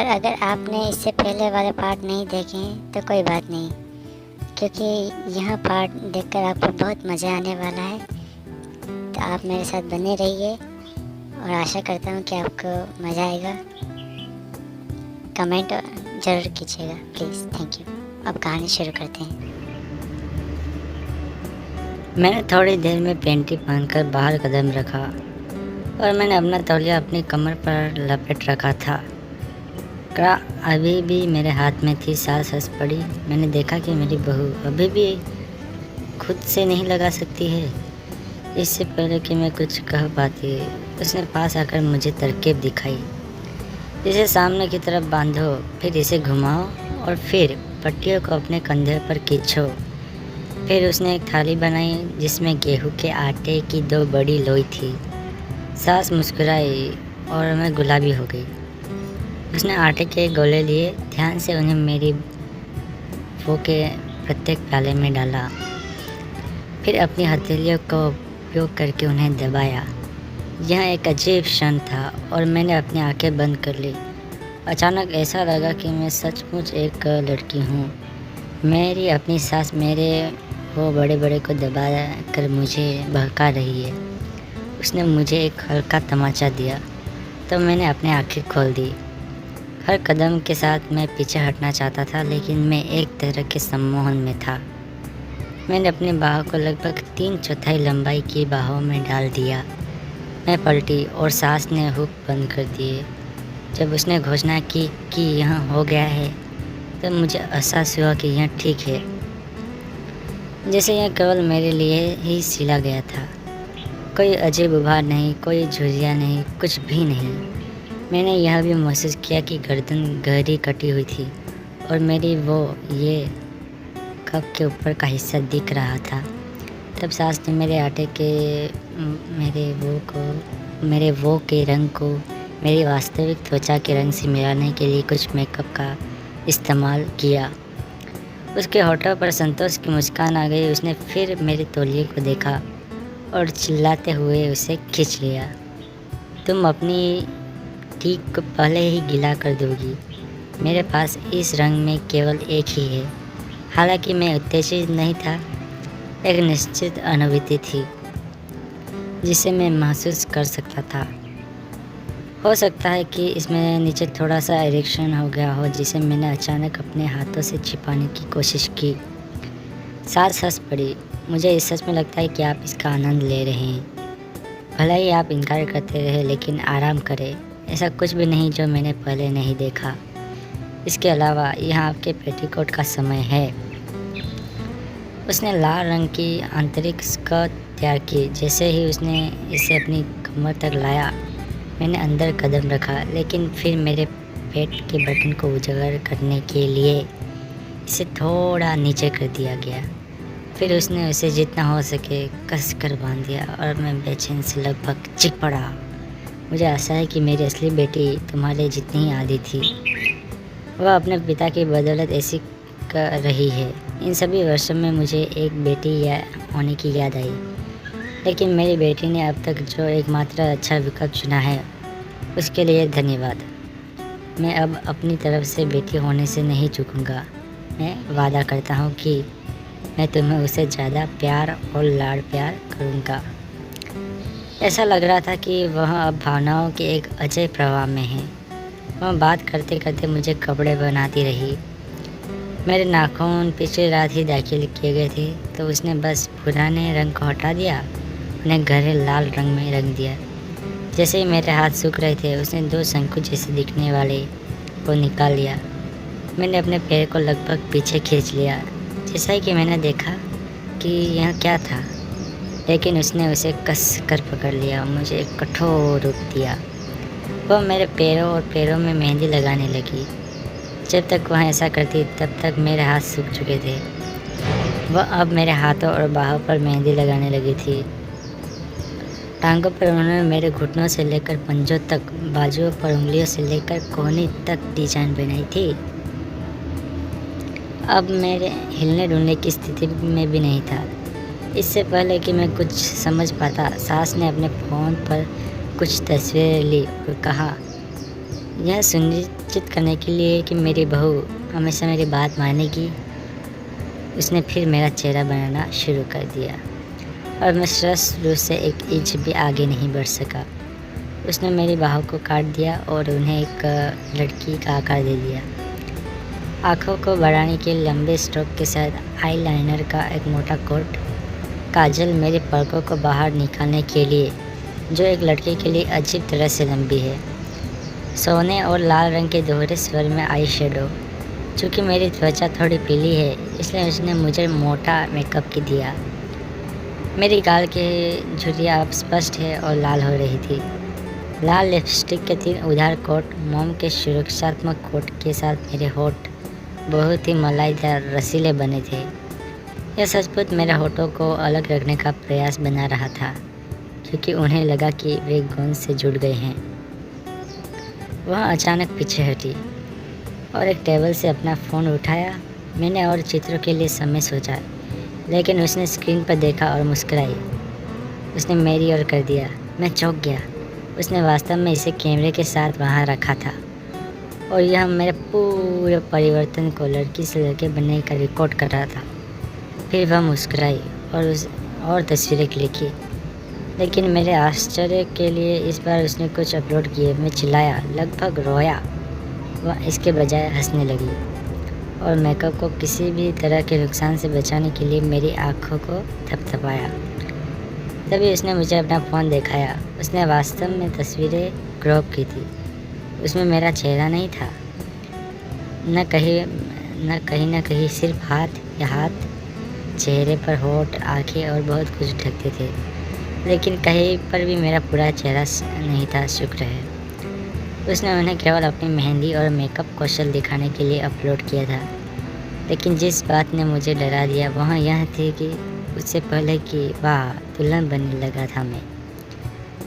और अगर आपने इससे पहले वाले पार्ट नहीं देखे हैं तो कोई बात नहीं, क्योंकि यह पार्ट देखकर आपको बहुत मज़ा आने वाला है। तो आप मेरे साथ बने रहिए और आशा करता हूँ कि आपको मज़ा आएगा। कमेंट ज़रूर कीजिएगा प्लीज़। Thank you. अब कहानी शुरू करते हैं। मैंने थोड़ी देर में पेंटी पहनकर बाहर कदम रखा और मैंने अपना तौलिया अपनी कमर पर लपेट रखा था। कड़ा अभी भी मेरे हाथ में थी। सास हंस पड़ी। मैंने देखा कि मेरी बहू अभी भी खुद से नहीं लगा सकती है। इससे पहले कि मैं कुछ कह पाती उसने पास आकर मुझे तरकीब दिखाई। इसे सामने की तरफ बांधो, फिर इसे घुमाओ और फिर पट्टियों को अपने कंधे पर खींचो। फिर उसने एक थाली बनाई जिसमें गेहूं के आटे की 2 बड़ी लोई थी। सास मुस्कुराई और मैं गुलाबी हो गई। उसने आटे के गोले लिए, ध्यान से उन्हें मेरी वो के प्रत्येक प्याले में डाला, फिर अपनी हथेलियों का उपयोग करके उन्हें दबाया। यह एक अजीब क्षण था और मैंने अपनी आंखें बंद कर ली। अचानक ऐसा लगा कि मैं सचमुच एक लड़की हूँ। मेरी अपनी सास मेरे वो बड़े बड़े को दबा कर मुझे बहका रही है। उसने मुझे एक हल्का तमाचा दिया तो मैंने अपनी आंखें खोल दी। हर कदम के साथ मैं पीछे हटना चाहता था, लेकिन मैं एक तरह के सम्मोहन में था। मैंने अपनी बाहों को लगभग 3/4 लंबाई की बाहों में डाल दिया। मैं पलटी और सास ने हुक बंद कर दिए। जब उसने घोषणा की कि यह हो गया है तो मुझे एहसास हुआ कि यह ठीक है, जैसे यह केवल मेरे लिए ही सिला गया था। कोई अजीब उभार नहीं, कोई झुर्रियाँ नहीं, कुछ भी नहीं। मैंने यह भी महसूस किया कि गर्दन गहरी कटी हुई थी और मेरी ये कप के ऊपर का हिस्सा दिख रहा था। तब सास ने मेरे आटे के मेरे वो के रंग को मेरी वास्तविक त्वचा के रंग से मिलाने के लिए कुछ मेकअप का इस्तेमाल किया। उसके होठों पर संतोष की मुस्कान आ गई। उसने फिर मेरे तौलिए को देखा और चिल्लाते हुए उसे खींच लिया। तुम अपनी ठीक को पहले ही गीला कर दोगी। मेरे पास इस रंग में केवल एक ही है। हालांकि मैं उत्तेजित नहीं था, एक निश्चित अनुभूति थी जिसे मैं महसूस कर सकता था। हो सकता है कि इसमें नीचे थोड़ा सा इरेक्शन हो गया हो, जिसे मैंने अचानक अपने हाथों से छिपाने की कोशिश की। सास हंस पड़ी। मुझे इस सच में लगता है कि आप इसका आनंद ले रहे हैं। भला ही आप इनकार करते रहे, लेकिन आराम करें। ऐसा कुछ भी नहीं जो मैंने पहले नहीं देखा। इसके अलावा यह आपके पेटीकोट का समय है। उसने लाल रंग की आंतरिक स्कर्ट तैयार की। जैसे ही उसने इसे अपनी कमर तक लाया, मैंने अंदर कदम रखा, लेकिन फिर मेरे पेट के बटन को उजागर करने के लिए इसे थोड़ा नीचे कर दिया गया। फिर उसने उसे जितना हो सके कस कर बांध दिया और मैं बेचैन से लगभग चीख पड़ा। मुझे आशा है कि मेरी असली बेटी तुम्हारे जितनी ही आदी थी। वह अपने पिता की बदौलत ऐसी कर रही है। इन सभी वर्षों में मुझे एक बेटी होने की याद आई, लेकिन मेरी बेटी ने अब तक जो एकमात्र अच्छा विकल्प चुना है, उसके लिए धन्यवाद। मैं अब अपनी तरफ से बेटी होने से नहीं चूकूँगा। मैं वादा करता हूँ कि मैं तुम्हें उससे ज़्यादा प्यार और लाड़ प्यार करूँगा। ऐसा लग रहा था कि वह अब भावनाओं के एक अजय प्रवाह में है। वह बात करते करते मुझे कपड़े बनाती रही। मेरे नाखून पिछली रात ही दाखिल किए गए थे, तो उसने बस पुराने रंग को हटा दिया, उन्हें गहरे लाल रंग में रंग दिया। जैसे ही मेरे हाथ सूख रहे थे, उसने 2 शंकु जैसे दिखने वाले को निकाल लिया। मैंने अपने पैर को लगभग पीछे खींच लिया, जैसा ही कि मैंने देखा कि यह क्या था, लेकिन उसने उसे कस कर पकड़ लिया और मुझे एक कठोर रूप दिया। वह मेरे पैरों में मेहंदी लगाने लगी। जब तक वह ऐसा करती, तब तक मेरे हाथ सूख चुके थे। वह अब मेरे हाथों और बाहों पर मेहंदी लगाने लगी थी। टांगों पर उन्होंने मेरे घुटनों से लेकर पंजों तक, बाजुओं पर उंगलियों से लेकर कोहनी तक डिजाइन बनाई थी। अब मेरे हिलने डुलने की स्थिति में भी नहीं था। इससे पहले कि मैं कुछ समझ पाता, सास ने अपने फ़ोन पर कुछ तस्वीरें ली और कहा, यह सुनिश्चित करने के लिए कि मेरी बहू हमेशा मेरी बात मानेगी, उसने फिर मेरा चेहरा बनाना शुरू कर दिया और मैं स्पष्ट रूप से 1 इंच भी आगे नहीं बढ़ सका। उसने मेरी बाहों को काट दिया और उन्हें एक लड़की का आकार दे दिया। आँखों को बढ़ाने के लंबे स्ट्रोक के साथ आईलाइनर का एक मोटा कोट, काजल मेरी पलकों को बाहर निकालने के लिए जो एक लड़के के लिए अजीब तरह से लंबी है, सोने और लाल रंग के दोहरे स्वर में आई शेडो। चूँकि मेरी त्वचा थोड़ी पीली है इसलिए उसने मुझे मोटा मेकअप की दिया। मेरी गाल की झुर्रियाँ अब स्पष्ट है और लाल हो रही थी। लाल लिपस्टिक के 3 उधार कोट मोम के सुरक्षात्मक कोट के साथ मेरे होठ बहुत ही मलाईदार रसीले बने थे। यह सचमुच मेरे होठों को अलग रखने का प्रयास बना रहा था, क्योंकि उन्हें लगा कि वे गोंद से जुड़ गए हैं। वह अचानक पीछे हटी और एक टेबल से अपना फ़ोन उठाया। मैंने और चित्रों के लिए समय सोचा, लेकिन उसने स्क्रीन पर देखा और मुस्कुराई। उसने मेरी ओर कर दिया। मैं चौंक गया। उसने वास्तव में इसे कैमरे के साथ वहाँ रखा था और यह मेरे पूरे परिवर्तन को लड़की से लड़के बनने का रिकॉर्ड कर रहा था। फिर वह मुस्कुराई और तस्वीरें क्लिक की, लेकिन मेरे आश्चर्य के लिए इस बार उसने कुछ अपलोड किए। मैं चिल्लाया, लगभग रोया। वह इसके बजाय हंसने लगी और मेकअप को किसी भी तरह के नुकसान से बचाने के लिए मेरी आँखों को थपथपाया। तभी उसने मुझे अपना फ़ोन दिखाया। उसने वास्तव में तस्वीरें क्रॉप की थी। उसमें मेरा चेहरा नहीं था, न कहीं सिर्फ हाथ, चेहरे पर होठ, आँखें और बहुत कुछ ढकते थे, लेकिन कहीं पर भी मेरा पूरा चेहरा नहीं था। शुक्र है उसने उन्हें केवल अपनी मेहंदी और मेकअप कौशल दिखाने के लिए अपलोड किया था। लेकिन जिस बात ने मुझे डरा दिया वह यह थी कि उससे पहले कि वाह दुल्हन बनने लगा था मैं।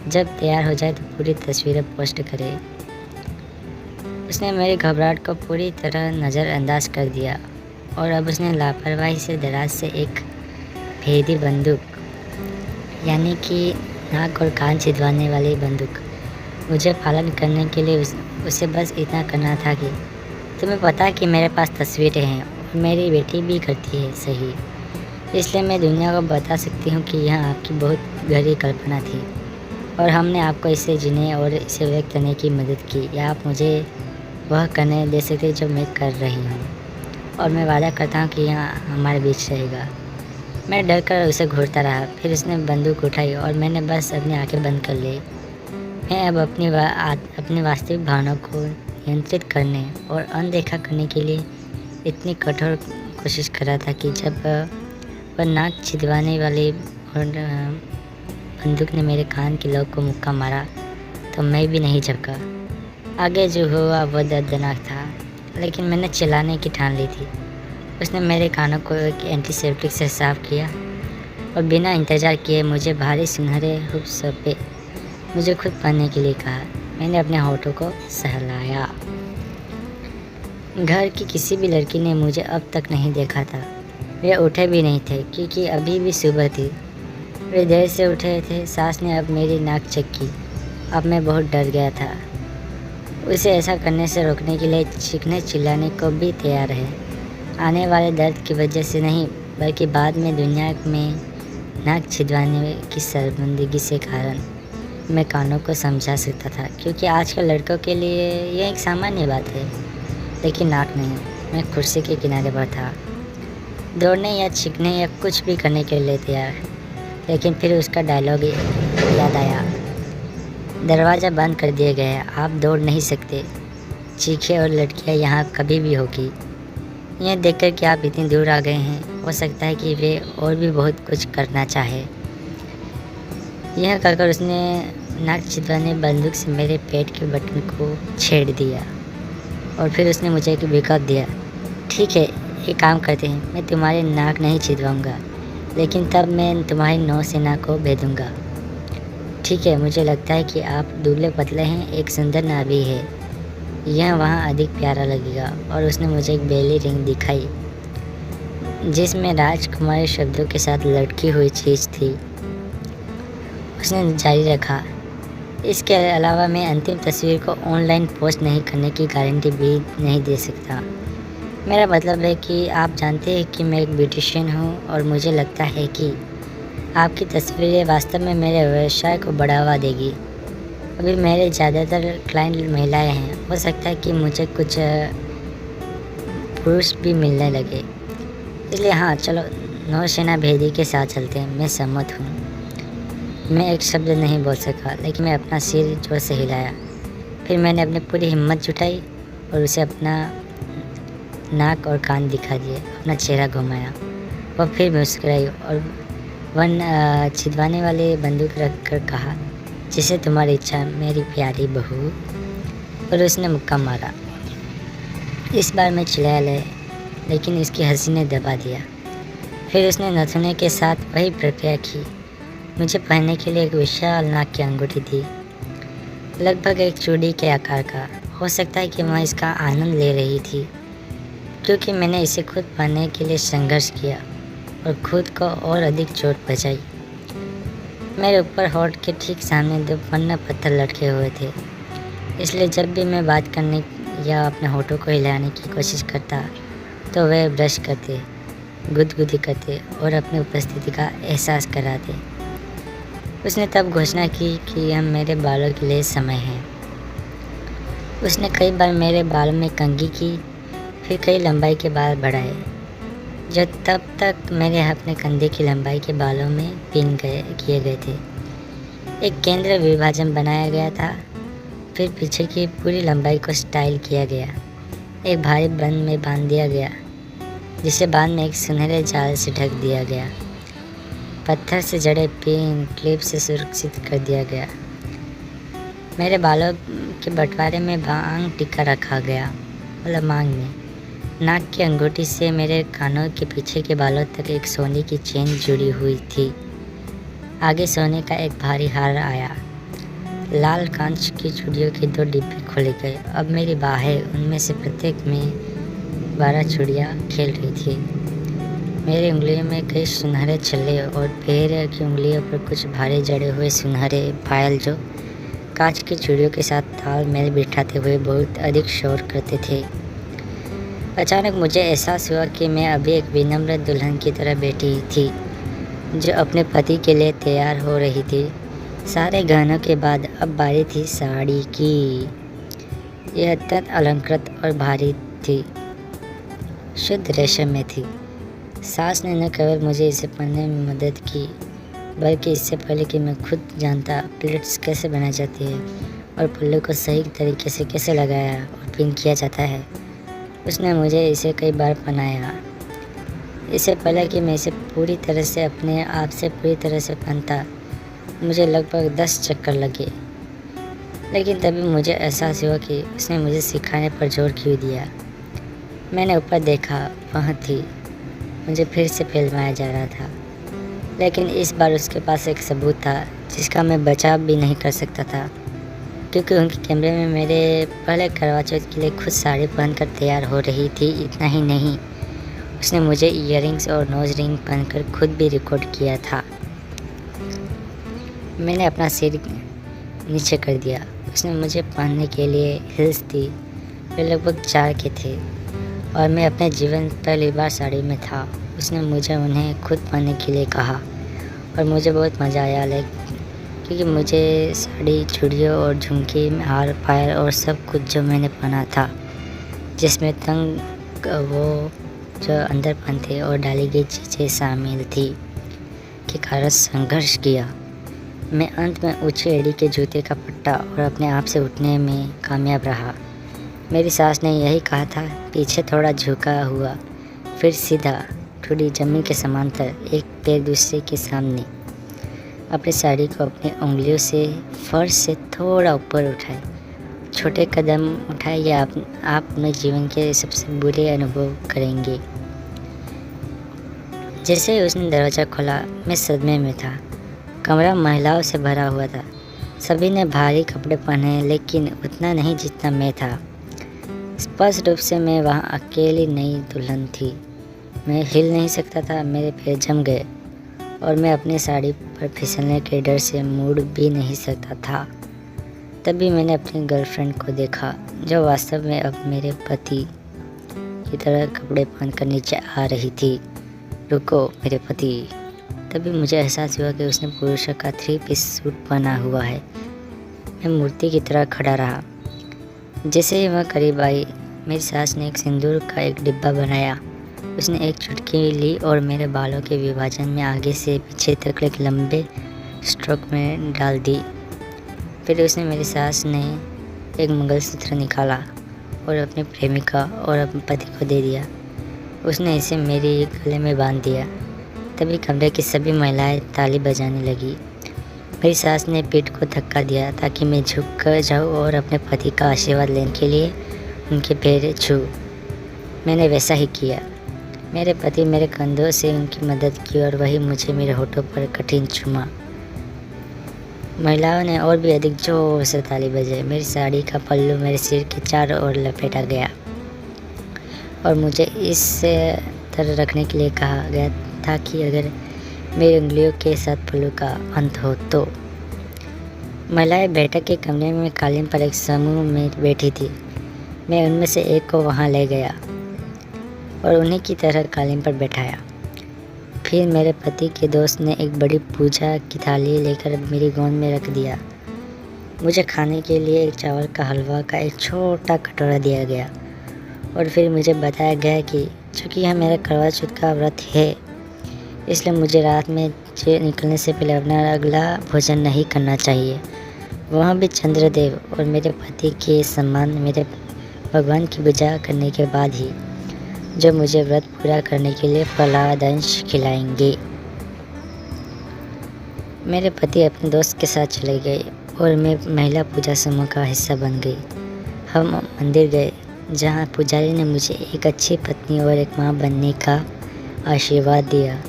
जब तैयार हो जाए तो पूरी तस्वीरें पोस्ट करे। उसने मेरी घबराहट को पूरी तरह नज़रअंदाज कर दिया और अब उसने लापरवाही से दराज से एक भेदी बंदूक, यानी कि नाक और कान छिदवाने वाली बंदूक, मुझे पालन करने के लिए उसे बस इतना करना था कि तुम्हें पता है कि मेरे पास तस्वीरें हैं और मेरी बेटी भी करती है सही, इसलिए मैं दुनिया को बता सकती हूँ कि यह आपकी बहुत गहरी कल्पना थी और हमने आपको इसे जीने और इसे व्यक्त करने की मदद की। या आप मुझे वह करने दे सकते जो मैं कर रही हूँ और मैं वादा करता हूँ कि यह हमारे बीच रहेगा। मैं डर कर उसे घूरता रहा। फिर उसने बंदूक उठाई और मैंने बस अपनी आंखें बंद कर ली। मैं अब अपनी वास्तविक भावनाओं को नियंत्रित करने और अनदेखा करने के लिए इतनी कठोर कोशिश कर रहा था कि जब वह नाक छिदवाने वाली बंदूक ने मेरे कान के लोब को मुक्का मारा तो मैं भी नहीं झपका। आगे जो हुआ वह दर्दनाक था, लेकिन मैंने चिल्लाने की ठान ली थी। उसने मेरे कानों को एक एंटीसेप्टिक से साफ किया और बिना इंतज़ार किए मुझे भारी सुनहरे हुक सौंपे मुझे खुद पढ़ने के लिए कहा। मैंने अपने होठों को सहलाया। घर की किसी भी लड़की ने मुझे अब तक नहीं देखा था। वे उठे भी नहीं थे क्योंकि अभी भी सुबह थी। वे देर से उठे थे। सास ने अब मेरी नाक चेकी। अब मैं बहुत डर गया था। उसे ऐसा करने से रोकने के लिए चीखने चिल्लाने को भी तैयार है। आने वाले दर्द की वजह से नहीं, बल्कि बाद में दुनिया में नाक छिदवाने की शर्मिंदगी से कारण मैं कानों को समझा सकता था, क्योंकि आजकल लड़कों के लिए यह एक सामान्य बात है, लेकिन नाक नहीं। मैं कुर्सी के किनारे पर था, दौड़ने या चीखने या कुछ भी करने के लिए तैयार, लेकिन फिर उसका डायलॉग याद आया। दरवाज़ा बंद कर दिया गया है, आप दौड़ नहीं सकते। चीखे और लड़कियां यहाँ कभी भी होगी। यह देखकर कि आप इतनी दूर आ गए हैं, हो सकता है कि वे और भी बहुत कुछ करना चाहे। यह कहकर उसने नाक छिदवाने बंदूक से मेरे पेट के बटन को छेड़ दिया और फिर उसने मुझे एक विकल्प दिया। ठीक है, एक काम करते हैं, मैं तुम्हारी नाक नहीं छिदवाऊंगा, लेकिन तब मैं तुम्हारी नौसेना को भेजूँगा। ठीक है, मुझे लगता है कि आप दुबले पतले हैं, एक सुंदर नाभि है, यह वहाँ अधिक प्यारा लगेगा। और उसने मुझे एक बेली रिंग दिखाई जिसमें राजकुमारी शब्दों के साथ लटकी हुई चीज़ थी। उसने जारी रखा, इसके अलावा मैं अंतिम तस्वीर को ऑनलाइन पोस्ट नहीं करने की गारंटी भी नहीं दे सकता। मेरा मतलब है कि आप जानते हैं कि मैं एक ब्यूटिशियन हूँ और मुझे लगता है कि आपकी तस्वीरें वास्तव में मेरे व्यवसाय को बढ़ावा देगी। अभी मेरे ज़्यादातर क्लाइंट महिलाएं हैं, हो सकता है कि मुझे कुछ पुरुष भी मिलने लगे, इसलिए हाँ चलो नौसेना भेदी के साथ चलते हैं। मैं सहमत हूँ। मैं एक शब्द नहीं बोल सका, लेकिन मैं अपना सिर जोर से हिलाया। फिर मैंने अपनी पूरी हिम्मत जुटाई और उसे अपना नाक और कान दिखा दिए, अपना चेहरा घुमाया। वह फिर मुस्कुराई और वन छिदवाने वाले बंदूक रख कर कहा, जिसे तुम्हारी इच्छा मेरी प्यारी बहू। और उसने मुक्का मारा। इस बार मैं चिल्लाया, लेकिन उसकी हंसी ने दबा दिया। फिर उसने नथुने के साथ वही प्रक्रिया की। मुझे पहनने के लिए एक विशाल नाक की अंगूठी दी, लगभग एक चूड़ी के आकार का। हो सकता है कि वह इसका आनंद ले रही थी, क्योंकि मैंने इसे खुद पाने के लिए संघर्ष किया और खुद को और अधिक चोट पहुंचाई। मेरे ऊपर होठ के ठीक सामने 2 पन्ना पत्थर लटके हुए थे, इसलिए जब भी मैं बात करने या अपने होठों को हिलाने की कोशिश करता तो वे ब्रश करते, गुदगुदी करते और अपनी उपस्थिति का एहसास कराते। उसने तब घोषणा की कि हम मेरे बालों के लिए समय है। उसने कई बार मेरे बालों में कंघी की, फिर कई लंबाई के बाल बढ़ाए, जो तब तक मेरे अपने कंधे की लंबाई के बालों में पिन किए गए थे। एक केंद्र विभाजन बनाया गया था, फिर पीछे की पूरी लंबाई को स्टाइल किया गया। एक भारी बंद में बांध दिया गया, जिसे बाद में एक सुनहरे जाल से ढक दिया गया। पत्थर से जड़े पिन क्लिप से सुरक्षित कर दिया गया। मेरे बालों के बंटवारे में भांग टिक्का रखा गया, मतलब मांग में। नाक की अंगूठी से मेरे कानों के पीछे के बालों तक एक सोने की चेन जुड़ी हुई थी। आगे सोने का एक भारी हार आया। लाल कांच की चूड़ियों के 2 डिब्बे खोले गए। अब मेरी बाहें, उनमें से प्रत्येक में 12 चूड़ियाँ खेल रही थी। मेरी उंगलियों में कई सुनहरे छल्ले और पैर की उंगलियों पर कुछ भारी जड़े हुए सुनहरे पायल, जो कांच की चूड़ियों के साथ तालमेल बिठाते हुए बहुत अधिक शोर करते थे। अचानक मुझे एहसास हुआ कि मैं अभी एक विनम्र दुल्हन की तरह बैठी थी, जो अपने पति के लिए तैयार हो रही थी। सारे गहनों के बाद अब बारी थी साड़ी की। यह अत्यंत अलंकृत और भारी थी, शुद्ध रेशम में थी। सास ने न केवल मुझे इसे पहनने में मदद की, बल्कि इससे पहले कि मैं खुद जानता प्लेट्स कैसे बनाई जाती है और पल्लू को सही तरीके से कैसे लगाया और पिन किया जाता है, उसने मुझे इसे कई बार पहनाया। इससे पहले कि मैं इसे पूरी तरह से अपने आप से पूरी तरह से पहनता, मुझे लगभग 10 चक्कर लगे। लेकिन तभी मुझे एहसास हुआ कि उसने मुझे सिखाने पर जोर क्यों दिया। मैंने ऊपर देखा, वहाँ थी। मुझे फिर से फैलवाया जा रहा था, लेकिन इस बार उसके पास एक सबूत था जिसका मैं बचाव भी नहीं कर सकता था, क्योंकि उनके कैमरे में मेरे पहले करवा चौथ के लिए खुद साड़ी पहनकर तैयार हो रही थी। इतना ही नहीं, उसने मुझे ईयरिंग्स और नोज रिंग पहनकर खुद भी रिकॉर्ड किया था। मैंने अपना सिर नीचे कर दिया। उसने मुझे पहनने के लिए हिल्स दी। वे लगभग 4 के थे और मैं अपने जीवन पहली बार साड़ी में था। उसने मुझे उन्हें खुद पहनने के लिए कहा और मुझे बहुत मज़ा आया, क्योंकि मुझे साड़ी, चूड़ियों और झुमके, हार, पायल और सब कुछ जो मैंने पहना था, जिसमें तंग वो जो अंदर पहनते और डाली गई चीज़ें शामिल थी, के कारण संघर्ष किया। मैं अंत में ऊंची एड़ी के जूते का पट्टा और अपने आप से उठने में कामयाब रहा। मेरी सास ने यही कहा था, पीछे थोड़ा झुका हुआ, फिर सीधा, थोड़ी जमीन के समांतर, एक पैर दूसरे के सामने। अपनी साड़ी को अपनी उंगलियों से फर्श से थोड़ा ऊपर उठाए, छोटे कदम उठाए, या आप अपने जीवन के सबसे बुरे अनुभव करेंगे। जैसे ही उसने दरवाज़ा खोला, मैं सदमे में था। कमरा महिलाओं से भरा हुआ था। सभी ने भारी कपड़े पहने, लेकिन उतना नहीं जितना मैं था। स्पष्ट रूप से मैं वहाँ अकेली नई दुल्हन थी। मैं हिल नहीं सकता था, मेरे पैर जम गए और मैं अपनी साड़ी पर फिसलने के डर से मुड़ भी नहीं सकता था। तभी मैंने अपनी गर्लफ्रेंड को देखा, जो वास्तव में अब मेरे पति की तरह कपड़े पहनकर नीचे आ रही थी। रुको मेरे पति। तभी मुझे एहसास हुआ कि उसने पुरुष का 3 पीस सूट पहना हुआ है। मैं मूर्ति की तरह खड़ा रहा। जैसे ही वह करीब आई, मेरी सास ने एक सिंदूर का एक डिब्बा बनाया। उसने एक चुटकी ली और मेरे बालों के विभाजन में आगे से पीछे तक एक लंबे स्ट्रोक में डाल दी। फिर उसने मेरी सास ने एक मंगलसूत्र निकाला और अपनी प्रेमिका और अपने पति को दे दिया। उसने इसे मेरे गले में बांध दिया। तभी कमरे की सभी महिलाएं ताली बजाने लगी। मेरी सास ने पीठ को धक्का दिया ताकि मैं झुक कर जाऊँ और अपने पति का आशीर्वाद लेने के लिए उनके पैर छूं। मैंने वैसा ही किया। मेरे पति मेरे कंधों से उनकी मदद की और वही मुझे मेरे होठों पर कठिन चूमा। महिलाओं ने और भी अधिक जोर से ताली बजाई। मेरी साड़ी का पल्लू मेरे सिर के चारों ओर लपेटा गया और मुझे इस तरह रखने के लिए कहा गया था कि अगर मेरी उंगलियों के साथ पल्लू का अंत हो तो। महिलाएं बैठक के कमरे में कालीन पर एक समूह में बैठी थी। मैं उनमें से एक को वहां ले गया और उन्हीं की तरह कालीन पर बैठाया। फिर मेरे पति के दोस्त ने एक बड़ी पूजा की थाली लेकर मेरी गोद में रख दिया। मुझे खाने के लिए एक चावल का हलवा का एक छोटा कटोरा दिया गया और फिर मुझे बताया गया कि चूँकि यह मेरा करवा चौथ का व्रत है, इसलिए मुझे रात में निकलने से पहले अपना अगला भोजन नहीं करना चाहिए। वहाँ भी चंद्रदेव और मेरे पति के सम्मान मेरे भगवान की पूजा करने के बाद ही जो मुझे व्रत पूरा करने के लिए प्रहलाद अंश खिलाएंगे। मेरे पति अपने दोस्त के साथ चले गए और मैं महिला पूजा समूह का हिस्सा बन गई। हम मंदिर गए जहाँ पुजारी ने मुझे एक अच्छी पत्नी और एक माँ बनने का आशीर्वाद दिया।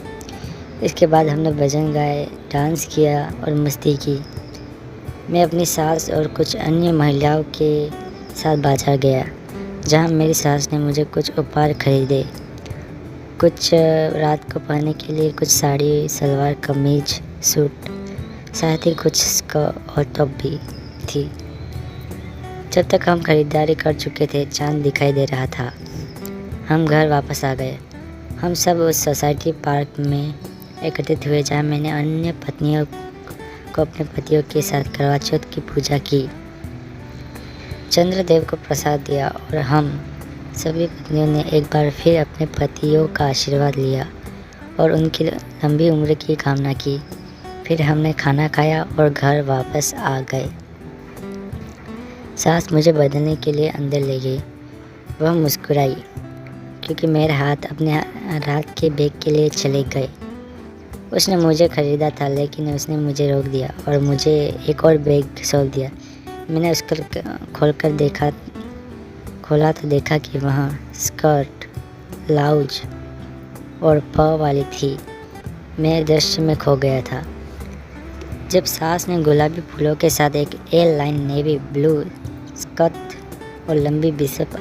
इसके बाद हमने भजन गाए, डांस किया और मस्ती की। मैं अपनी सास और कुछ अन्य महिलाओं के साथ बाजार गया जहाँ मेरी सास ने मुझे कुछ उपहार खरीदे। कुछ रात को पहनने के लिए कुछ साड़ी, सलवार कमीज, सूट, साथ ही कुछ स्कर्ट और टॉप भी थी। जब तक हम खरीदारी कर चुके थे, चांद दिखाई दे रहा था। हम घर वापस आ गए। हम सब उस सोसाइटी पार्क में एकत्रित हुए जहाँ मैंने अन्य पत्नियों को अपने पतियों के साथ करवा चौथ की पूजा की, चंद्रदेव को प्रसाद दिया और हम सभी पत्नियों ने एक बार फिर अपने पतियों का आशीर्वाद लिया और उनकी लंबी उम्र की कामना की। फिर हमने खाना खाया और घर वापस आ गए। सास मुझे बदलने के लिए अंदर ले गई। वह मुस्कुराई क्योंकि मेरे हाथ अपने रात के बैग के लिए चले गए। उसने मुझे ख़रीदा था, लेकिन उसने मुझे रोक दिया और मुझे एक और बैग सौंप दिया। मैंने उसको खोला तो देखा कि वहाँ स्कर्ट, ब्लाउज और पर्स वाली थी। मैं दृश्य में खो गया था। जब सास ने गुलाबी फूलों के साथ एक L line navy blue skirt और लंबी बिशप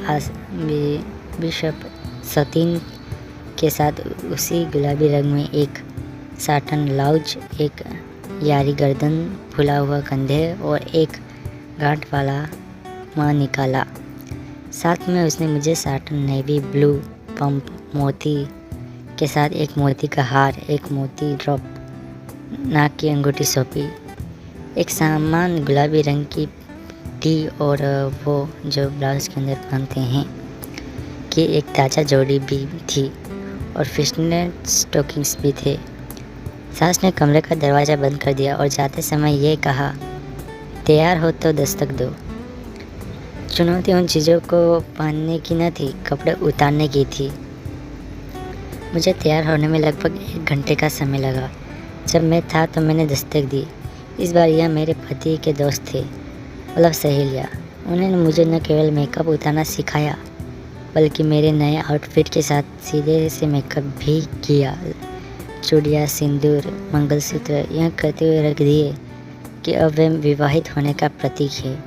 सतीन के साथ उसी गुलाबी रंग में एक साटन ब्लाउज, एक यारी गर्दन, फुला हुआ कंधे और एक गांठ वाला माँ निकाला। साथ में उसने मुझे साटन नेवी ब्लू पंप मोती के साथ एक मोती का हार, एक मोती ड्रॉप, नाक की अंगूठी सौंपी। एक सामान गुलाबी रंग की टी और वो जो ब्लाउज के अंदर पहनते हैं कि एक ताज़ा जोड़ी भी थी और फिशनेट स्टॉकिंग्स भी थे। सास ने कमरे का दरवाज़ा बंद कर दिया और जाते समय ये कहा, तैयार हो तो दस्तक दो। चुनौती उन चीज़ों को पहनने की न थी, कपड़े उतारने की थी। मुझे तैयार होने में लगभग 1 घंटे का समय लगा। जब मैं था तो मैंने दस्तक दी। इस बार यह मेरे पति के दोस्त थे, मतलब सहेलियाँ। उन्होंने मुझे न केवल मेकअप उतारना सिखाया, बल्कि मेरे नए आउटफिट के साथ सीधे से मेकअप भी किया। चूड़ियाँ, सिंदूर, मंगलसूत्र यह कहते हुए रख दिए कि अब वे विवाहित होने का प्रतीक है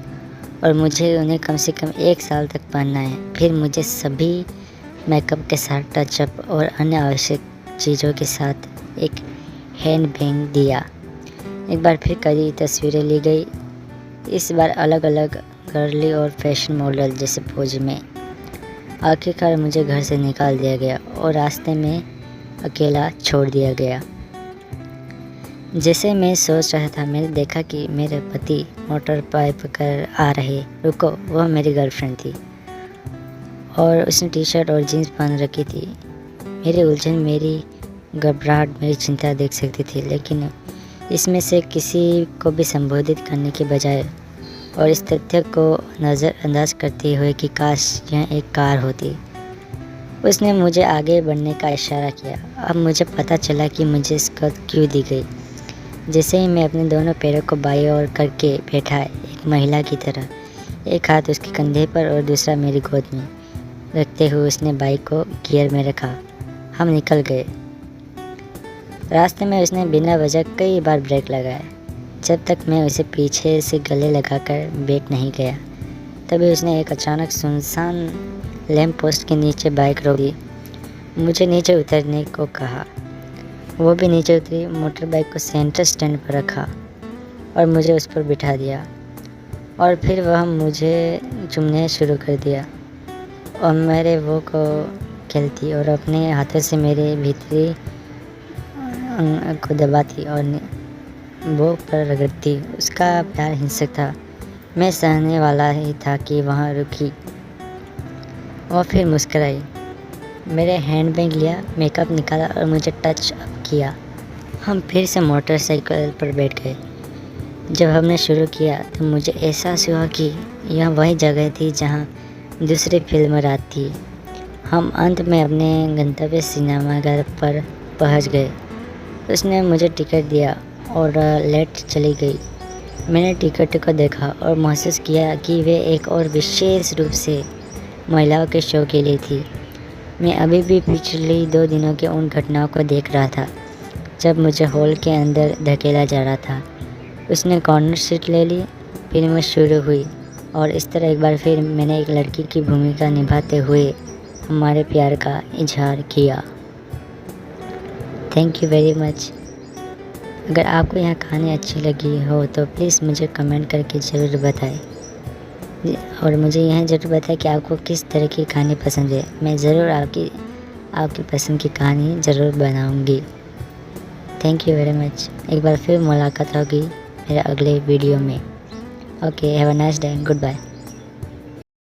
और मुझे उन्हें कम से कम 1 साल तक पहनना है। फिर मुझे सभी मेकअप के साथ टचअप और अन्य आवश्यक चीज़ों के साथ एक हैंड बैग दिया। एक बार फिर कई तस्वीरें ली गई। इस बार अलग अलग गर्ली और फैशन मॉडल जैसे पोज में। आखिरकार मुझे घर से निकाल दिया गया और रास्ते में अकेला छोड़ दिया गया। जैसे मैं सोच रहा था, मैंने देखा कि मेरे पति मोटर बाइक कर आ रहे। रुको, वह मेरी गर्लफ्रेंड थी और उसने टी शर्ट और जीन्स पहन रखी थी। मेरी उलझन, मेरी घबराहट, मेरी चिंता देख सकती थी, लेकिन इसमें से किसी को भी संबोधित करने के बजाय और इस तथ्य को नज़रअंदाज करते हुए कि काश यह एक कार होती। उसने मुझे आगे बढ़ने का इशारा किया। अब मुझे पता चला कि मुझे स्कर्ट क्यों दी गई। जैसे ही मैं अपने दोनों पैरों को बाईं ओर करके बैठा, एक महिला की तरह, एक हाथ उसके कंधे पर और दूसरा मेरी गोद में रखते हुए उसने बाइक को गियर में रखा। हम निकल गए। रास्ते में उसने बिना वजह कई बार ब्रेक लगाए, जब तक मैं उसे पीछे से गले लगाकर बैठ नहीं गया। तभी उसने एक अचानक सुनसान लैंप पोस्ट के नीचे बाइक रोक दी। मुझे नीचे उतरने को कहा। वो भी नीचे उतरी, मोटर बाइक को सेंटर स्टैंड पर रखा और मुझे उस पर बिठा दिया। और फिर वह मुझे चूमने शुरू कर दिया और मेरे वो को खेलती और अपने हाथों से मेरे भीतरी को दबाती और वो पर रगड़ती। उसका प्यार हिंसक था। मैं सहने वाला ही था कि वहाँ रुकी। और फिर मुस्कुराई, मेरे हैंडबैग लिया, मेकअप निकाला और मुझे टच अप किया। हम फिर से मोटरसाइकिल पर बैठ गए। जब हमने शुरू किया तो मुझे एहसास हुआ कि यह वही जगह थी जहाँ दूसरी फिल्म रात थी। हम अंत में अपने गंतव्य सिनेमाघर पर पहुँच गए। उसने मुझे टिकट दिया और लेट चली गई। मैंने टिकट को देखा और महसूस किया कि वे एक और विशेष रूप से महिलाओं के शो के लिए थी। मैं अभी भी पिछली 2 दिनों के उन घटनाओं को देख रहा था जब मुझे हॉल के अंदर धकेला जा रहा था। उसने कॉर्नर सीट ले ली। फिल्म शुरू हुई और इस तरह एक बार फिर मैंने एक लड़की की भूमिका निभाते हुए हमारे प्यार का इजहार किया। Thank you very much. अगर आपको यह कहानी अच्छी लगी हो तो प्लीज़ मुझे कमेंट करके ज़रूर बताएं और मुझे यह ज़रूर बताएं कि आपको किस तरह की कहानी पसंद है। मैं ज़रूर आपकी पसंद की कहानी ज़रूर बनाऊंगी। Thank you very much. एक बार फिर मुलाकात होगी मेरे अगले वीडियो में। Okay, have a nice day. Good bye.